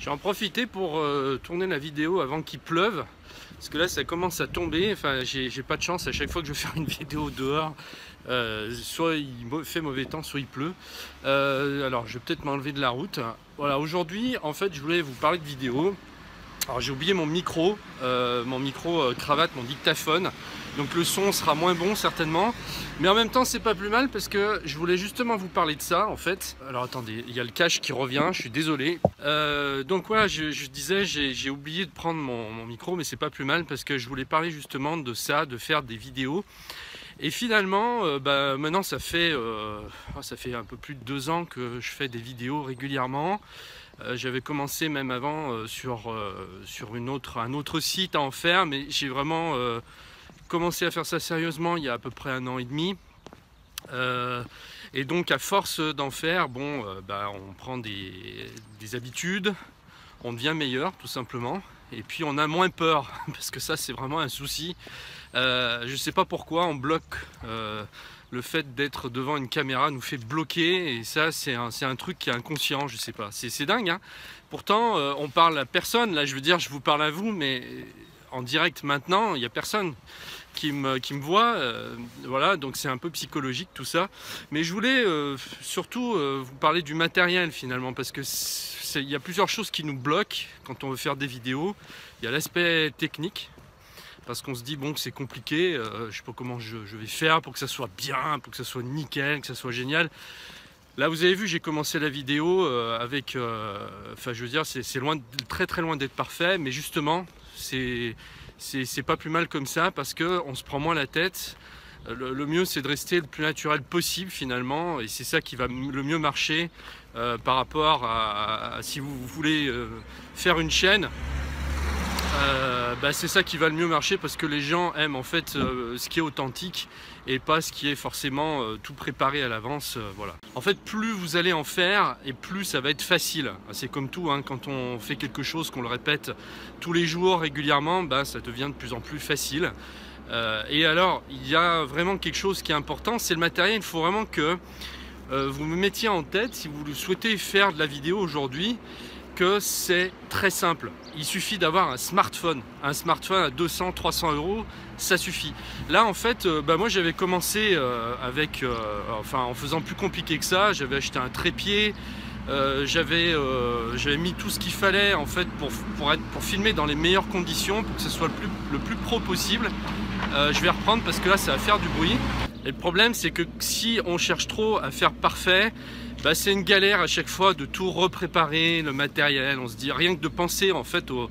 J'ai en profité pour tourner la vidéo avant qu'il pleuve. Parce que là ça commence à tomber. Enfin j'ai pas de chance à chaque fois que je veux faire une vidéo dehors. Soit il fait mauvais temps, soit il pleut. Alors je vais peut-être m'enlever de la route. Voilà, aujourd'hui en fait je voulais vous parler de vidéo. Alors j'ai oublié mon micro cravate, mon dictaphone. Donc le son sera moins bon certainement. Mais en même temps c'est pas plus mal parce que je voulais justement vous parler de ça en fait. Alors attendez, il y a le cache qui revient, je suis désolé. Donc voilà, je disais, j'ai oublié de prendre mon micro, mais c'est pas plus mal parce que je voulais parler justement de ça, de faire des vidéos. Et finalement, maintenant ça fait un peu plus de 2 ans que je fais des vidéos régulièrement. J'avais commencé même avant sur un autre site à en faire, mais j'ai vraiment commencé à faire ça sérieusement il y a à peu près 1 an et demi. Et donc à force d'en faire, on prend des habitudes, on devient meilleur tout simplement. Et puis on a moins peur, parce que ça c'est vraiment un souci. Je ne sais pas pourquoi on bloque. Le fait d'être devant une caméra nous fait bloquer, et ça c'est un truc qui est inconscient, je sais pas, c'est dingue hein. Pourtant on parle à personne, là je veux dire je vous parle à vous, mais en direct maintenant il n'y a personne qui me voit, voilà, donc c'est un peu psychologique tout ça. Mais je voulais surtout vous parler du matériel finalement, parce que il y a plusieurs choses qui nous bloquent quand on veut faire des vidéos. Il y a l'aspect technique, parce qu'on se dit bon que c'est compliqué, je sais pas comment je vais faire pour que ça soit bien, pour que ça soit nickel, que ça soit génial. Là vous avez vu, j'ai commencé la vidéo avec, enfin je veux dire c'est loin, très très loin d'être parfait, mais justement c'est pas plus mal comme ça, parce que on se prend moins la tête. Le mieux c'est de rester le plus naturel possible finalement, et c'est ça qui va le mieux marcher par rapport à si vous voulez faire une chaîne. C'est ça qui va le mieux marcher, parce que les gens aiment en fait ce qui est authentique et pas ce qui est forcément tout préparé à l'avance, voilà. En fait plus vous allez en faire et plus ça va être facile. C'est comme tout hein, quand on fait quelque chose, qu'on le répète tous les jours régulièrement, ça devient de plus en plus facile. Et alors il y a vraiment quelque chose qui est important, c'est le matériel. Il faut vraiment que vous me mettiez en tête, si vous souhaitez faire de la vidéo aujourd'hui, que c'est très simple. Il suffit d'avoir un smartphone à 200-300 €, ça suffit. Là en fait moi j'avais commencé en faisant plus compliqué que ça. J'avais acheté un trépied, j'avais mis tout ce qu'il fallait en fait pour filmer dans les meilleures conditions, pour que ce soit le plus pro possible. Je vais reprendre parce que là ça va faire du bruit. Et le problème c'est que si on cherche trop à faire parfait, c'est une galère à chaque fois de tout repréparer, le matériel. On se dit, rien que de penser en fait au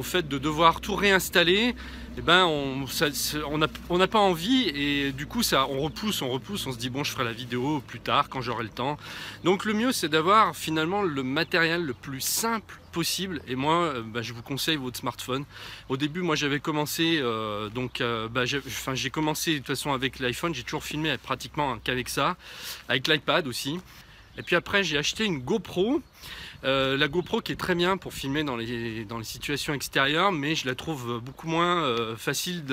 fait de devoir tout réinstaller, on n'a pas envie, et du coup on repousse, on se dit bon je ferai la vidéo plus tard quand j'aurai le temps. Donc le mieux c'est d'avoir finalement le matériel le plus simple possible, et moi je vous conseille votre smartphone. Au début moi j'avais commencé j'ai commencé de toute façon avec l'iPhone, j'ai toujours filmé pratiquement qu'avec ça, avec l'iPad aussi. Et puis après j'ai acheté une GoPro, la GoPro qui est très bien pour filmer dans les situations extérieures, mais je la trouve beaucoup moins facile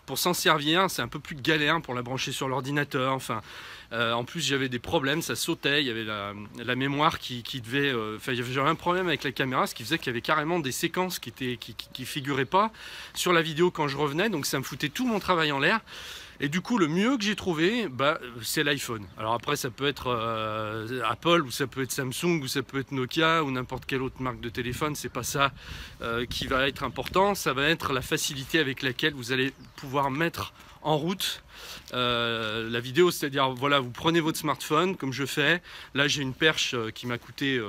pour s'en servir. C'est un peu plus galère pour la brancher sur l'ordinateur. Enfin, en plus j'avais des problèmes, ça sautait, il y avait la mémoire qui devait... j'avais un problème avec la caméra, ce qui faisait qu'il y avait carrément des séquences qui figuraient pas sur la vidéo quand je revenais, donc ça me foutait tout mon travail en l'air. Et du coup le mieux que j'ai trouvé c'est l'iPhone. Alors après ça peut être Apple, ou ça peut être Samsung, ou ça peut être Nokia, ou n'importe quelle autre marque de téléphone. C'est pas ça qui va être important, ça va être la facilité avec laquelle vous allez pouvoir mettre en route la vidéo. C'est-à-dire voilà, vous prenez votre smartphone comme je fais. Là j'ai une perche qui m'a coûté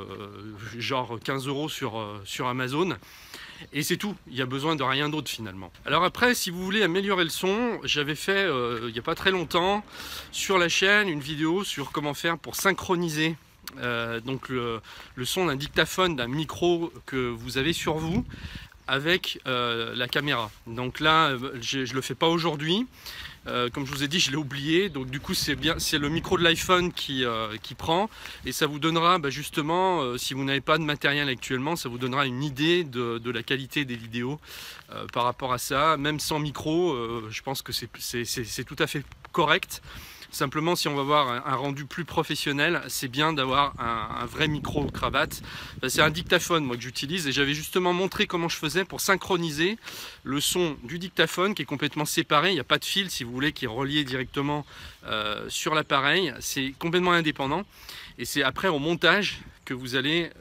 genre 15 € sur Amazon. Et c'est tout, il n'y a besoin de rien d'autre finalement. Alors après, si vous voulez améliorer le son, j'avais fait il n'y a pas très longtemps sur la chaîne une vidéo sur comment faire pour synchroniser donc le son d'un dictaphone, d'un micro que vous avez sur vous, avec la caméra. Donc là je ne le fais pas aujourd'hui, comme je vous ai dit je l'ai oublié, donc du coup c'est le micro de l'iPhone qui prend, et ça vous donnera justement, si vous n'avez pas de matériel actuellement, ça vous donnera une idée de la qualité des vidéos par rapport à ça. Même sans micro, je pense que c'est tout à fait correct. Simplement, si on va avoir un rendu plus professionnel, c'est bien d'avoir un vrai micro-cravate. C'est un dictaphone moi que j'utilise et j'avais justement montré comment je faisais pour synchroniser le son du dictaphone qui est complètement séparé. Il n'y a pas de fil, si vous voulez, qui est relié directement sur l'appareil. C'est complètement indépendant et c'est après au montage que vous allez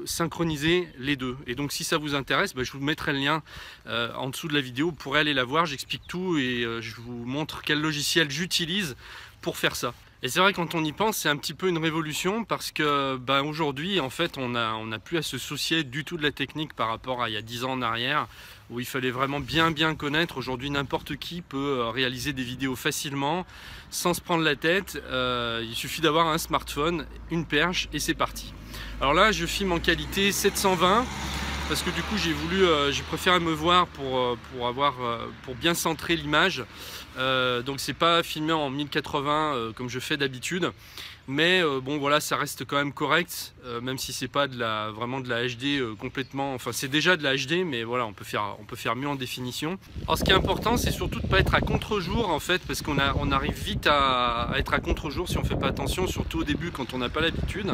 synchroniser les deux. Et donc si ça vous intéresse, je vous mettrai le lien en dessous de la vidéo, vous pourrez aller la voir, j'explique tout et je vous montre quel logiciel j'utilise pour faire ça. Et c'est vrai, quand on y pense, c'est un petit peu une révolution parce que aujourd'hui en fait on n'a plus à se soucier du tout de la technique par rapport à il y a 10 ans en arrière où il fallait vraiment bien connaître. Aujourd'hui n'importe qui peut réaliser des vidéos facilement sans se prendre la tête. Il suffit d'avoir un smartphone, une perche et c'est parti. Alors là je filme en qualité 720 parce que du coup j'ai préféré me voir pour bien centrer l'image. Donc c'est pas filmé en 1080 comme je fais d'habitude, mais bon voilà, ça reste quand même correct, même si c'est pas vraiment de la HD complètement, enfin c'est déjà de la HD, mais voilà, on peut faire mieux en définition. Alors ce qui est important, c'est surtout de ne pas être à contre-jour en fait, parce qu'on arrive vite à être à contre-jour si on fait pas attention, surtout au début quand on n'a pas l'habitude.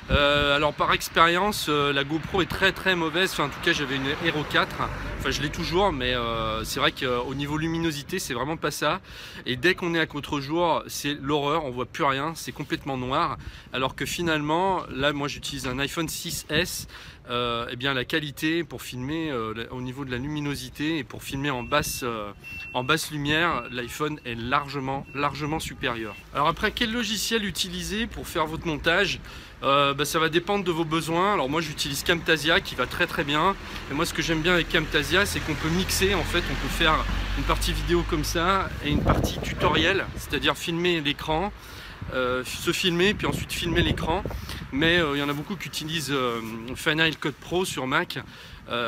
Alors par expérience, la GoPro est très mauvaise, enfin, en tout cas j'avais une Hero 4, enfin je l'ai toujours, mais c'est vrai qu'au niveau luminosité c'est vraiment pas ça, et dès qu'on est à contre-jour c'est l'horreur, on voit plus rien, c'est complètement noir, alors que finalement là moi j'utilise un iPhone 6S, et bien la qualité pour filmer au niveau de la luminosité et pour filmer en basse lumière, l'iPhone est largement supérieur. Alors après, quel logiciel utiliser pour faire votre montage? Ça va dépendre de vos besoins. Alors moi j'utilise Camtasia qui va très bien, et moi ce que j'aime bien avec Camtasia c'est qu'on peut mixer, en fait on peut faire une partie vidéo comme ça et une partie tutoriel, c'est-à-dire filmer l'écran, se filmer puis ensuite filmer l'écran, mais il y en a beaucoup qui utilisent Final Cut Pro sur Mac.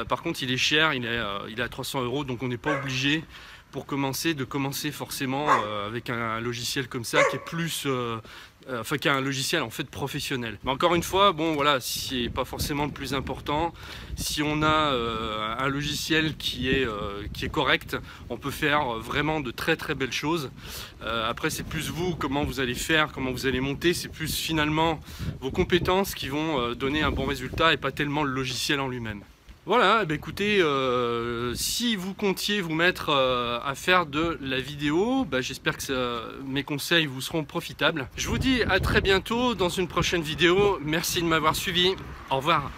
Par contre il est cher, il est à 300 €, donc on n'est pas obligé pour commencer forcément avec un logiciel comme ça qui est plus qui est un logiciel en fait professionnel. Mais encore une fois, bon voilà, c'est pas forcément le plus important. Si on a un logiciel qui est correct, on peut faire vraiment de très belles choses. Après c'est plus vous, comment vous allez faire, comment vous allez monter, c'est plus finalement vos compétences qui vont donner un bon résultat et pas tellement le logiciel en lui-même. Voilà, écoutez, si vous comptiez vous mettre à faire de la vidéo, j'espère que mes conseils vous seront profitables. Je vous dis à très bientôt dans une prochaine vidéo. Merci de m'avoir suivi. Au revoir.